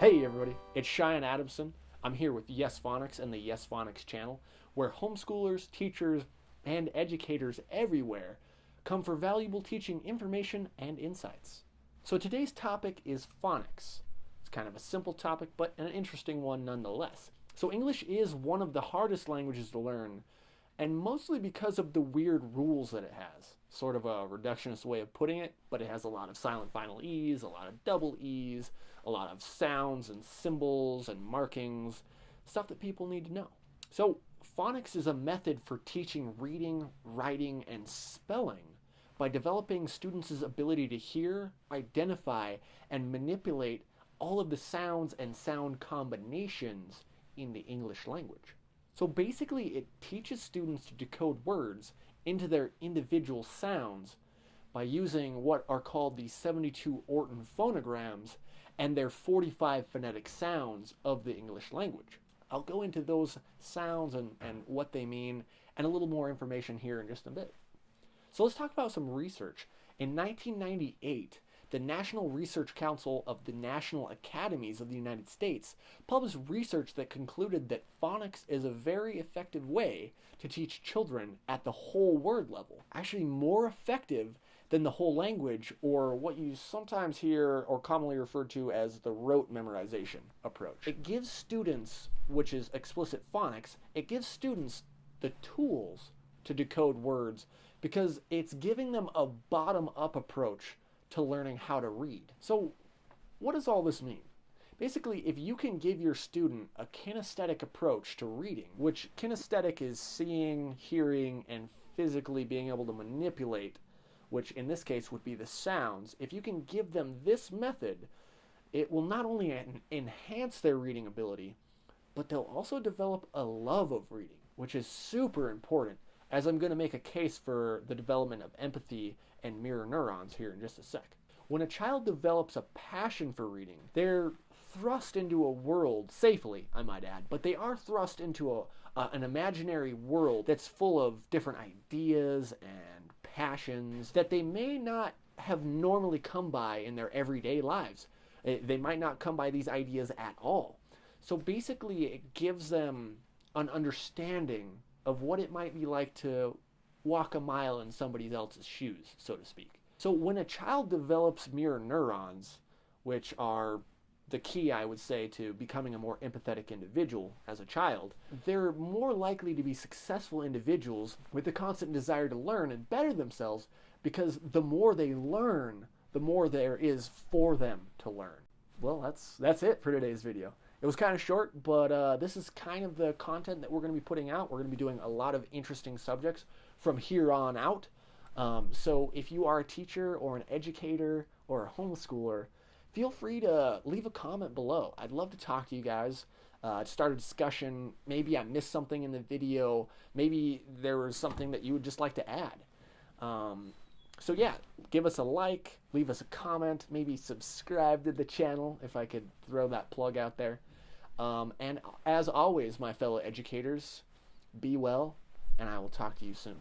Hey everybody, it's Cheyenne Adamson. I'm here with YesPhonics and the YesPhonics channel, where homeschoolers, teachers, and educators everywhere come for valuable teaching information and insights. So today's topic is phonics. It's kind of a simple topic, but an interesting one nonetheless. So English is one of the hardest languages to learn, and mostly because of the weird rules that it has. Sort of a reductionist way of putting it, but it has a lot of silent final E's, a lot of double E's, a lot of sounds and symbols and markings, stuff that people need to know. So phonics is a method for teaching reading, writing, and spelling by developing students' ability to hear, identify, and manipulate all of the sounds and sound combinations in the English language. So basically, it teaches students to decode words into their individual sounds by using what are called the 72 Orton phonograms and their 45 phonetic sounds of the English language. I'll go into those sounds and what they mean and a little more information here in just a bit. So let's talk about some research. In 1998, the National Research Council of the National Academies of the United States published research that concluded that phonics is a very effective way to teach children at the whole word level. Actually more effective than the whole language, or what you sometimes hear or commonly referred to as the rote memorization approach. It gives students, which is explicit phonics, it gives students the tools to decode words because it's giving them a bottom-up approach to learning how to read. So what does all this mean? Basically, if you can give your student a kinesthetic approach to reading, which kinesthetic is seeing, hearing, and physically being able to manipulate, which in this case would be the sounds, if you can give them this method, it will not only enhance their reading ability, but they'll also develop a love of reading, which is super important, as I'm going to make a case for the development of empathy and mirror neurons here in just a sec. When a child develops a passion for reading, they're thrust into a world, safely I might add, but they are thrust into an imaginary world that's full of different ideas and passions that they may not have normally come by in their everyday lives. They might not come by these ideas at all. So basically it gives them an understanding of what it might be like to walk a mile in somebody else's shoes, so to speak. So when a child develops mirror neurons, which are the key, I would say, to becoming a more empathetic individual as a child, they're more likely to be successful individuals with a constant desire to learn and better themselves, because the more they learn, the more there is for them to learn. Well, that's it for today's video. It was kind of short, but this is kind of the content that we're going to be putting out. We're going to be doing a lot of interesting subjects from here on out. So if you are a teacher or an educator or a homeschooler, feel free to leave a comment below. I'd love to talk to you guys, start a discussion. Maybe I missed something in the video. Maybe there was something that you would just like to add. So yeah, give us a like, leave us a comment, maybe subscribe to the channel if I could throw that plug out there. And as always, my fellow educators, be well, and I will talk to you soon.